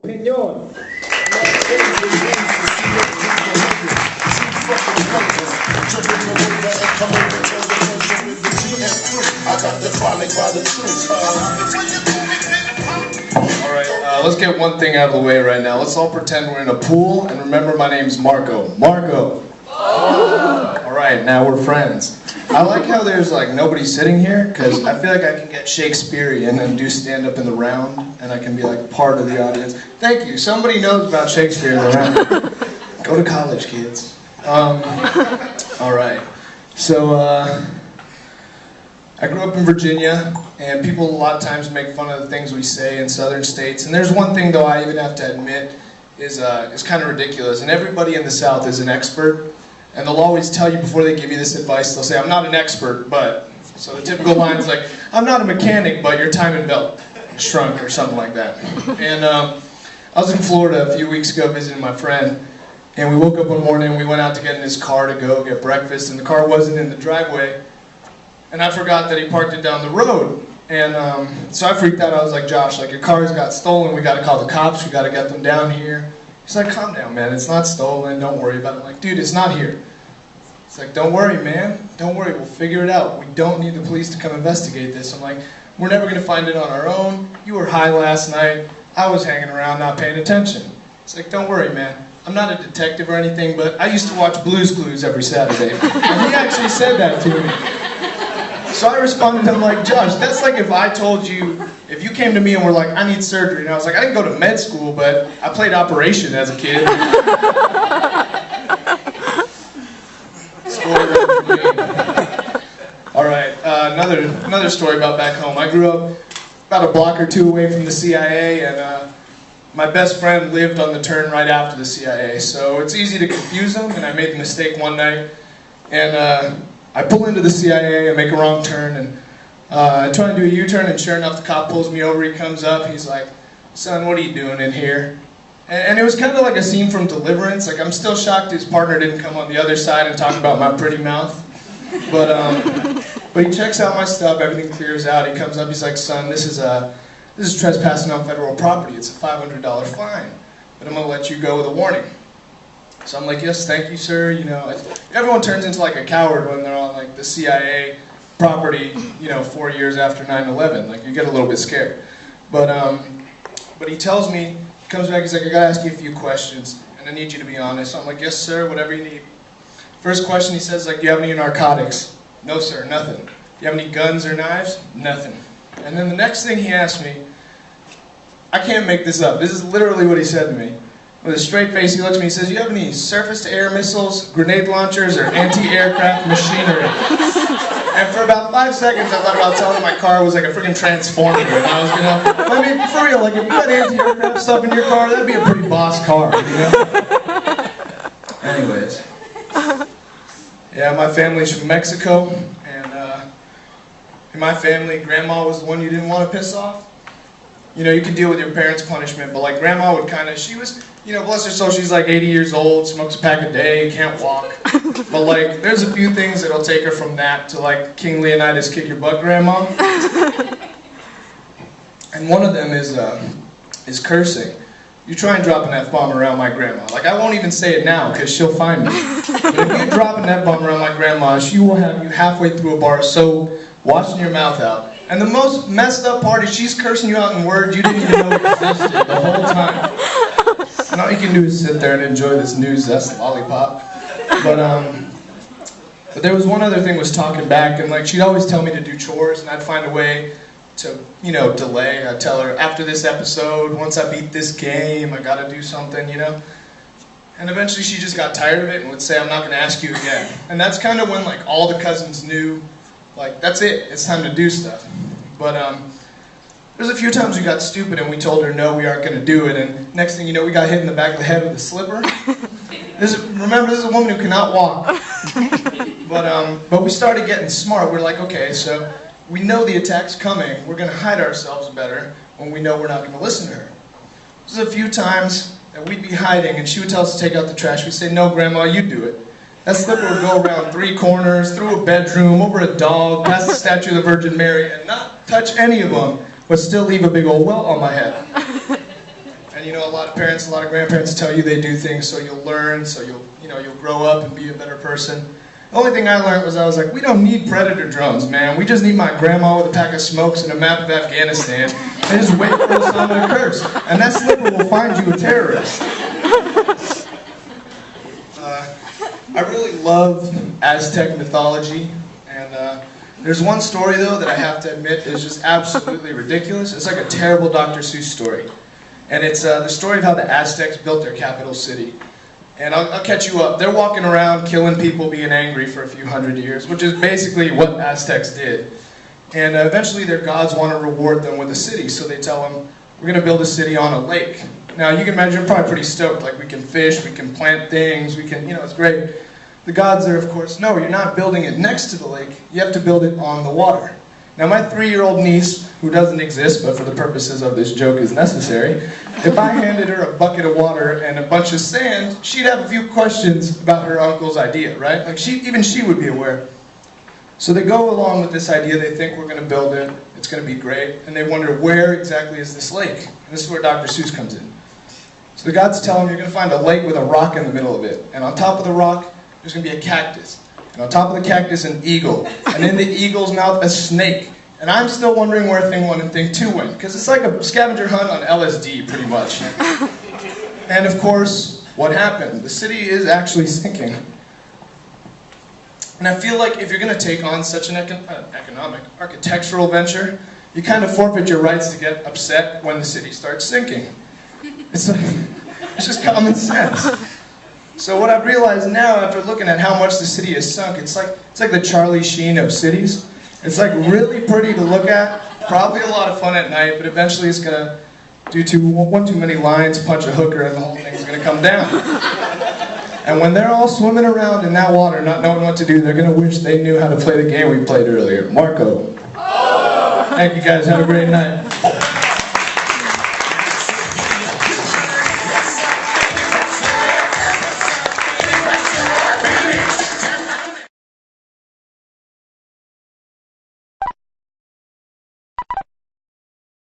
Pinon. Alright, let's get one thing out of the way right now. Let's all pretend we're in a pool, and remember my name's Marco. Marco! Alright, now we're friends. I like how there's like nobody sitting here, because I feel like I can get Shakespearean and do stand up in the round, and I can be like part of the audience. Thank you, somebody knows about Shakespeare in the round. Go to college, kids. Alright, so I grew up in Virginia, and people a lot of times make fun of the things we say in southern states, and there's one thing though I even have to admit is kind of ridiculous, and everybody in the South is an expert. And they'll always tell you before they give you this advice, they'll say, I'm not an expert, but. So the typical line is like, I'm not a mechanic, but your timing belt shrunk or something like that. And I was in Florida a few weeks ago visiting my friend, and we woke up one morning and we went out to get in his car to go get breakfast, and the car wasn't in the driveway, and I forgot that he parked it down the road. And so I freaked out. I was like, Josh, like your car's got stolen, we gotta call the cops, we gotta get them down here. He's like, calm down, man, it's not stolen, don't worry about it. I'm like, dude, it's not here. He's like, don't worry, man, don't worry, we'll figure it out. We don't need the police to come investigate this. I'm like, we're never gonna find it on our own. You were high last night, I was hanging around not paying attention. He's like, don't worry, man, I'm not a detective or anything, but I used to watch Blue's Clues every Saturday. And he actually said that to me. So I responded to him like, Josh, that's like if I told you, if you came to me and were like, I need surgery, and I was like, I didn't go to med school, but I played Operation as a kid. Alright, another story about back home. I grew up about a block or two away from the CIA, and my best friend lived on the turn right after the CIA, so it's easy to confuse them, and I made the mistake one night, and I pull into the CIA, I make a wrong turn, and I try to do a U-turn, and sure enough, the cop pulls me over, he comes up, he's like, son, what are you doing in here? And it was kind of like a scene from Deliverance. Like, I'm still shocked his partner didn't come on the other side and talk about my pretty mouth. But he checks out my stuff, everything clears out, he comes up, he's like, son, this is trespassing on federal property, it's a $500 fine, but I'm going to let you go with a warning. So I'm like, yes, thank you, sir. You know, everyone turns into like a coward when they're on like the CIA property, you know, 4 years after 9/11. Like, you get a little bit scared. But he tells me, he comes back, he's like, I gotta ask you a few questions, and I need you to be honest. So I'm like, yes, sir, whatever you need. First question he says, like, do you have any narcotics? No, sir, nothing. Do you have any guns or knives? Nothing. And then the next thing he asked me, I can't make this up. This is literally what he said to me. With a straight face, he looks at me and says, you have any surface-to-air missiles, grenade launchers, or anti-aircraft machinery? And for about 5 seconds, I thought about telling him my car was like a freaking transformer. And I was gonna, I mean, for real, like if you had anti-aircraft stuff in your car, that'd be a pretty boss car, you know? Anyways. Yeah, my family's from Mexico, and in my family, Grandma was the one you didn't want to piss off. You know, you could deal with your parents' punishment, but like Grandma would kind of, she was, you know, bless her soul, she's like 80 years old, smokes a pack a day, can't walk. But like, there's a few things that'll take her from that to like King Leonidas kick your butt, Grandma. And one of them is cursing. You try and drop an F-bomb around my grandma. Like, I won't even say it now, because she'll find me. But if you drop an F-bomb around my grandma, she will have you halfway through a bar, so washing your mouth out. And the most messed up part is she's cursing you out in words you didn't even know existed the whole time. And all you can do is sit there and enjoy this new zest lollipop. But there was one other thing was talking back, and like she'd always tell me to do chores, and I'd find a way to, you know, delay. I'd tell her, after this episode, once I beat this game, I gotta do something, you know? And eventually she just got tired of it and would say, I'm not gonna ask you again. And that's kind of when like all the cousins knew, like, that's it, it's time to do stuff. But there's a few times we got stupid and we told her no, we aren't going to do it, and next thing you know, we got hit in the back of the head with a slipper. Remember, this is a woman who cannot walk. But we started getting smart. We're like, okay, so we know the attack's coming, we're going to hide ourselves better when we know we're not going to listen to her. There's a few times that we'd be hiding and she would tell us to take out the trash. We'd say, no, Grandma, you do it. That slipper would go around 3 corners, through a bedroom, over a dog, past the statue of the Virgin Mary, and not touch any of them, but still leave a big old welt on my head. And And you know, a lot of parents, a lot of grandparents tell you they do things so you'll learn, so you'll grow up and be a better person. The only thing I learned was I was like, we don't need predator drones, man. We just need my grandma with a pack of smokes and a map of Afghanistan, and just wait for Osama to curse. And that slipper will find you a terrorist. I really love Aztec mythology, and there's one story though that I have to admit is just absolutely ridiculous. It's like a terrible Dr. Seuss story. And it's the story of how the Aztecs built their capital city. And I'll catch you up. They're walking around killing people, being angry for a few hundred years, which is basically what Aztecs did. And eventually their gods want to reward them with a city, so they tell them, we're going to build a city on a lake. Now you can imagine, they're probably pretty stoked, like we can fish, we can plant things, we can, it's great. The gods are, of course, no, you're not building it next to the lake, you have to build it on the water. Now my 3-year-old niece, who doesn't exist, but for the purposes of this joke is necessary, if I handed her a bucket of water and a bunch of sand, she'd have a few questions about her uncle's idea, right? Like even she would be aware. So they go along with this idea, they think we're going to build it, it's going to be great, and they wonder where exactly is this lake? And this is where Dr. Seuss comes in. So the gods tell them you're going to find a lake with a rock in the middle of it, and on top of the rock there's going to be a cactus. And on top of the cactus, an eagle. And in the eagle's mouth, a snake. And I'm still wondering where thing 1 and thing 2 went. Because it's like a scavenger hunt on LSD, pretty much. And of course, what happened? The city is actually sinking. And I feel like if you're going to take on such an economic, architectural venture, you kind of forfeit your rights to get upset when the city starts sinking. It's just common sense. So what I've realized now, after looking at how much the city has sunk, it's like the Charlie Sheen of cities. It's like really pretty to look at, probably a lot of fun at night, but eventually it's gonna, due to one too many lines, punch a hooker, and the whole thing's gonna come down. And when they're all swimming around in that water, not knowing what to do, they're gonna wish they knew how to play the game we played earlier, Marco. Thank you guys. Have a great night.